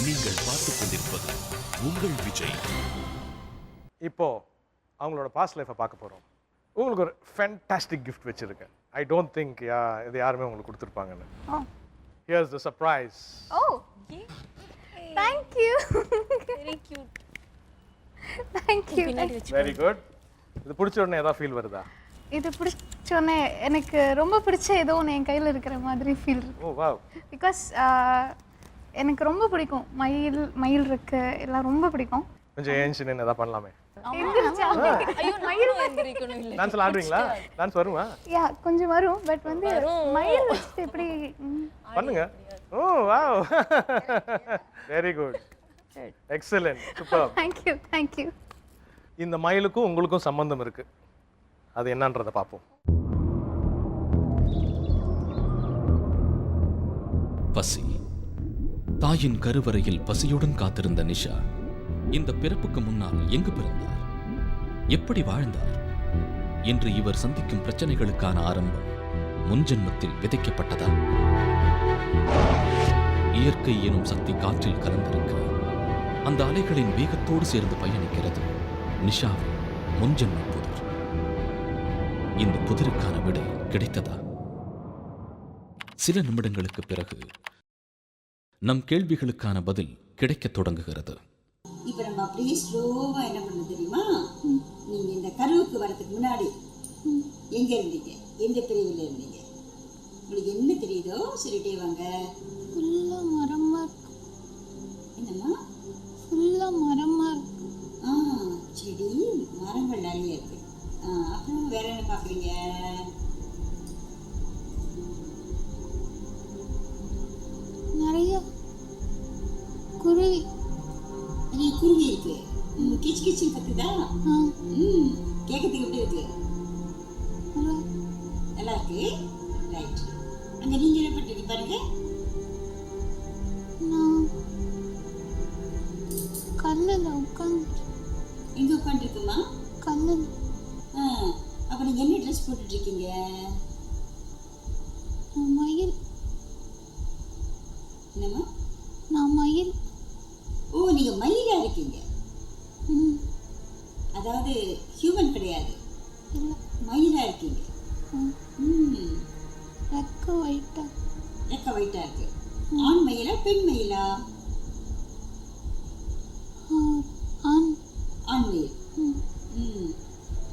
நீங்கள் பார்த்துக் கொண்டிருப்பது உங்கள் விஜய். இப்போ அவங்களோட பாஸ்ட் லைஃப்பை பார்க்க போகிறோம். உங்களுக்கு ஒரு ஃபேண்டாஸ்டிக் கிஃப்ட் வச்சுருக்கேன். ஐ டோன்ட் திங்க் இது யாருமே உங்களுக்கு கொடுத்துருப்பாங்கன்னு. Here's the surprise. Oh, thank you. Very cute. Thank you. Very good. இது பிடிச்ச உடனே ஏதாவது ஃபீல் வருதா? இது பிடிச்சோடனே எனக்கு ரொம்ப பிடிச்ச ஏதோ ஒன்று என் கையில் இருக்கிற மாதிரி ஃபீல் இருக்கு. ஓ வாவ். பிகாஸ் எனக்கு ரொம்ப பிடிக்கும். மயில் இருக்கு எல்லாம் ரொம்ப பிடிக்கும். கொஞ்சம் ஏஞ்சி நின்று எதாவது பண்ணலாமே. ஐயோ மயில் எந்திரிக்கணும் இல்ல. டான்ஸ் ஆடுவீங்களா? டான்ஸ் வருமா? யா கொஞ்சம் வரும். பட் வந்து மயில் வச்சுட்டு எப்படி பண்ணுங்க. ஓ wow. Very good. Excellent. Super. Thank you. இந்த மயிலுக்கும் உங்களுக்கும் சம்பந்தம் இருக்கு. அது என்னன்றதை பார்ப்போம். பசி. தாயின் கருவறையில் பசியுடன் காத்திருந்த நிஷா இந்த பிறப்புக்கு முன்னால் எங்கு பிறந்தார், எப்படி வாழ்ந்தார் என்று இவர் சந்திக்கும் பிரச்சனைகளுக்கான ஆரம்பம் முன்ஜென்மத்தில் விதைக்கப்பட்டதா? இயற்கை எனும் சக்தி காற்றில் கலந்திருக்க அந்த அலைகளின் வேகத்தோடு சேர்ந்து பயணிக்கிறது நிஷாவின் முன்ஜென்ம புதிர். இந்த புதிருக்கான விடை கிடைத்ததா? சில நிமிடங்களுக்கு பிறகு நம் கேள்விகளுக்கான பதில் கிடைக்கத் தொடங்குகிறது. இப்போ நம்ம அப்படியே ஸ்லோவாக என்ன பண்ண தெரியுமா, நீங்கள் இந்த கருவுக்கு வரதுக்கு முன்னாடி எங்கே இருந்தீங்க, எந்த பிரிவில் இருந்தீங்க, உங்களுக்கு என்ன தெரியுதோ சொல்லிட்டே வாங்க. ஃபுல்லாக மரமாக என்னம்மா? ஃபுல்லாக மரமாக செடி மரங்கள் நிறைய இருக்கு. அப்புறம் வேற என்ன பார்க்குறீங்க? நிறைய குருவி நிறைய குருவி இருக்கு. கிச்சு கிச்சுன்னு கத்துதா? கேட்கறதுக்கு எப்படி இருக்கு? நல்லா இருக்கு. ரைட். அங்கே நீங்கள் என்ன பண்ணுறீங்க பாருங்க. கல்லில் உட்காந்து. எங்கே உட்காந்துருக்குமா? கல்லில். அப்போ நீங்கள் என்ன ட்ரெஸ் போட்டுட்ருக்கீங்க? மயில். என்னம்மா? நான் மயில். ஓ, நீங்கள் மயிலாக இருக்கீங்க. அதாவது ஹியூமன் கிடையாது, இல்லை மயிலாக இருக்கீங்க. ரெக்க ஒயிட்டா. ரெக்க ஒயிட்டாக இருக்கு. ஆண் மயிலா பெண் மயிலா? ஆண். ஆண் மயில்.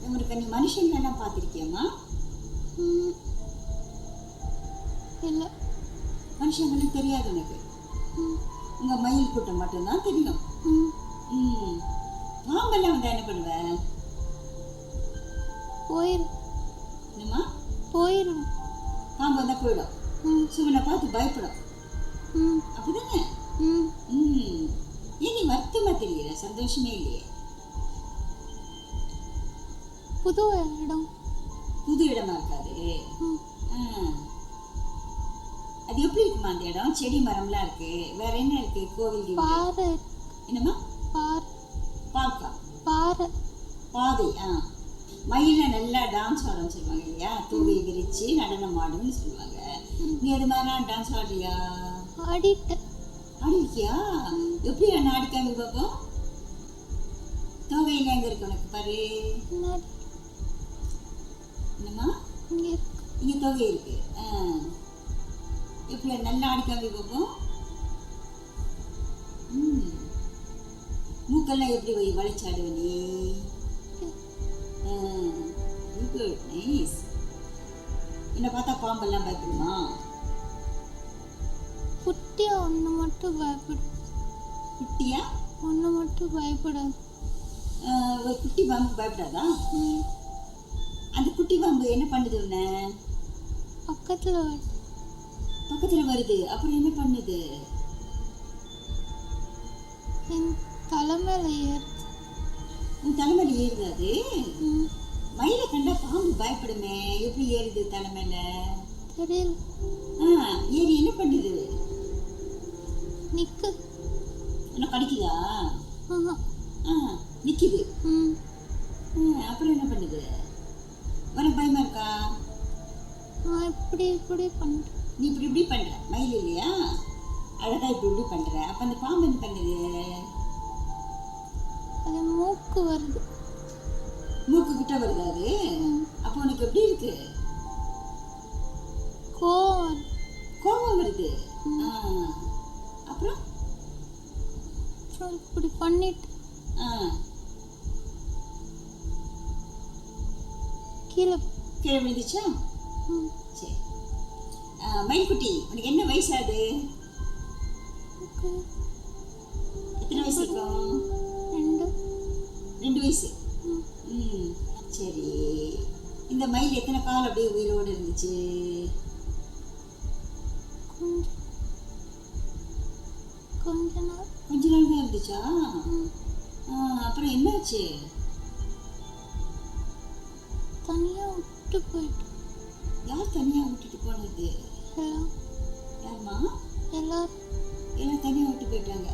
உங்களுக்கு நீ மனுஷங்களெல்லாம் பார்த்துருக்கியம்மா? இல்லை. மனுஷங்களும் தெரியாது உனக்கு. உங்கள் மயில் கூட்டம் மட்டும்தான் தெரியும். பாம்பெல்லாம் வந்தால் என்ன பண்ணுவேன்? போயிடும். என்னம்மா? போயிடும். பாம்பு வந்தால் போயிடும். சிவனை பார்த்து பயப்படும். அப்படிதானே? ஏன் நீ வருத்தமாக தெரியல? சந்தோஷமே இல்லையே. புது இடம். புது இடமா இருக்காது. அது எப்படி இருக்குமா அந்த இடம்? செடி மரம்லாம் இருக்கு. வேற என்ன இருக்கு? கோவில். பாறை. என்னம்மா? பார்க்கா. பாதை. மயில நல்லா டான்ஸ் ஆடுன்னு சொல்லுவாங்க இல்லையா? தூவி விரிச்சு நடனம் ஆடுன்னு சொல்லுவாங்க. நீ அது மாதிரிலாம் டான்ஸ் ஆடுறியா? ஆடிருக்கியா? எப்படி நான் ஆடிக்காம பார்ப்போம். தொகையில எங்க இருக்கு உனக்கு பாரு. என்னம்மா? இங்க தொகை இருக்கு. எப்படி நல்லா ஆடிக்காம பார்ப்போம். மூக்கெல்லாம் எப்படி வளைச்சாடுவ நீ? Good, nice. என்னை பார்த்தா பாம்பெல்லாம் பயப்படுமா? குட்டியா ஒன்று மட்டும் பயப்படும். குட்டியா? ஒன்று மட்டும் பயப்படாது. ஒரு குட்டி பாம்பு பயப்படாதா? அந்த குட்டி பாம்பு என்ன பண்ணுது உன்னை? பக்கத்தில் வருது. அப்புறம் என்ன பண்ணுது? என் தலைமையில ஏறுது. உன் தலைமையில ஏறுது அது? மயிலை கண்டா பாம்பு பயப்படுமே, எப்படி ஏறுது தலைமையில? தெரியல. ஏறி என்ன பண்ணுது? நிக்கு. உன்னை கடிக்குதா? நிக்குது. அப்புறம் என்ன பண்ணுது? உனக்கு பயமா இருக்கா? இப்படி பண்ற. நீ இப்படி பண்ற மயில் இல்லையா? அழகா இப்படி பண்ற. அப்ப அந்த பாம்பு என்ன மூக்கு வருது. மூக்கு கிட்ட வருது அது. அப்போ உனக்கு எப்படி இருக்கு? கோவம். கோபம் வருது. அப்புறம் இப்படி பண்ணிட்டு கீழே கீழே விழுந்துச்சா? சரி. மயில்குட்டி, உனக்கு என்ன வயசு ஆகுது? எத்தனை வயசு இருக்கும்? 2 வயசு. சரி. இந்த மயில் எத்தனை காலம் அப்படியே உயிரோடு இருந்துச்சு? கொஞ்ச நாள் தான் இருந்துச்சா? அப்புறம் என்னாச்சு? தனியா விட்டு போயிட்டு. யார் தனியா விட்டுட்டு போனது? யாருமா? எல்லாம் தனியா விட்டு போயிட்டாங்க.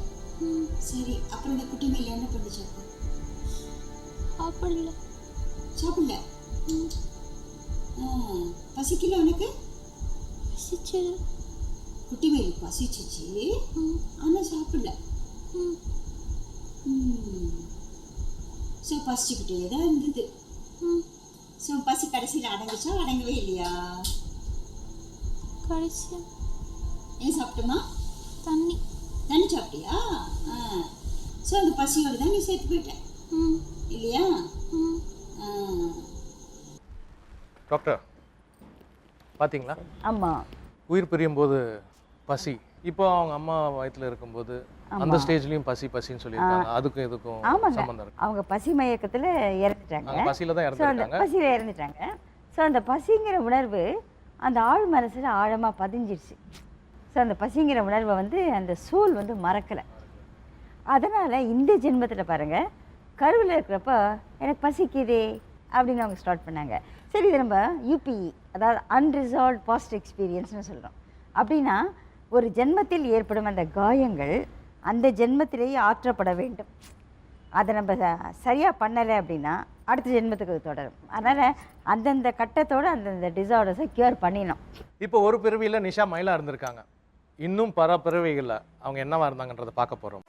சரி, அப்புறம் இந்த குட்டி மயில் என்ன பண்ணுச்சு? சாப்பிடல. பசிக்கல உனக்கு? பசிச்சது. குட்டி மயில் பசிச்சிச்சு, ஆனா சாப்பிடல. ஸோ பசிச்சுக்கிட்டே தான் இருந்தது. ஸோ பசி கடைசியில் அடங்குச்சா? அடங்கவே இல்லையா? கடைசியா என்ன சாப்பிட்டோமா? தண்ணி சாப்பிட்டியா? ஸோ அந்த பசியோடு தான் நீ சேர்த்து போயிட்டேன் இல்லையா? டாக்டர் பார்த்தீங்களா? ஆமாம். உயிர் பிரியும் போது பசி, இப்போ அவங்க அம்மா வயிற்றுல இருக்கும்போது அந்த ஸ்டேஜ்லயும் பசின்னு சொல்லியிருக்காங்க. அதுக்கும் இதுக்கும் சம்பந்தம் இருக்கு. அவங்க பசி மயக்கத்தில் இறந்துட்டாங்க. பசியில தான் இறந்துட்டாங்க. பசியில் இறந்துட்டாங்க. ஸோ அந்த பசிங்கிற உணர்வு அந்த ஆழ் மனசில் ஆழமாக பதிஞ்சிருச்சு. ஸோ அந்த பசிங்கிற உணர்வை வந்து அந்த சூல் வந்து மறக்கலை. அதனால் இந்த ஜென்மத்தில் பாருங்கள், கருவில் இருக்கிறப்ப எனக்கு பசிக்குதே அப்படின்னு அவங்க ஸ்டார்ட் பண்ணாங்க. சரி, இதை நம்ம யூபிஇ, அதாவது அன்ரிசால்வ் பாஸ்ட் எக்ஸ்பீரியன்ஸ்னு சொல்கிறோம். அப்படின்னா ஒரு ஜென்மத்தில் ஏற்படும் அந்த காயங்கள் அந்த ஜென்மத்திலேயே ஆற்றப்பட வேண்டும். அதை நம்ம சரியாக பண்ணலை அப்படின்னா அடுத்த ஜென்மத்துக்கு தொடரும். அதனால் அந்தந்த கட்டத்தோடு அந்தந்த டிசார்டர்ஸை க்யூர் பண்ணிடணும். இப்போ ஒரு பிறவியில் நிஷா மயிலாக இருந்திருக்காங்க. இன்னும் பல பிறவிகளில் அவங்க என்னவா இருந்தாங்கன்றதை பார்க்க போகிறோம்.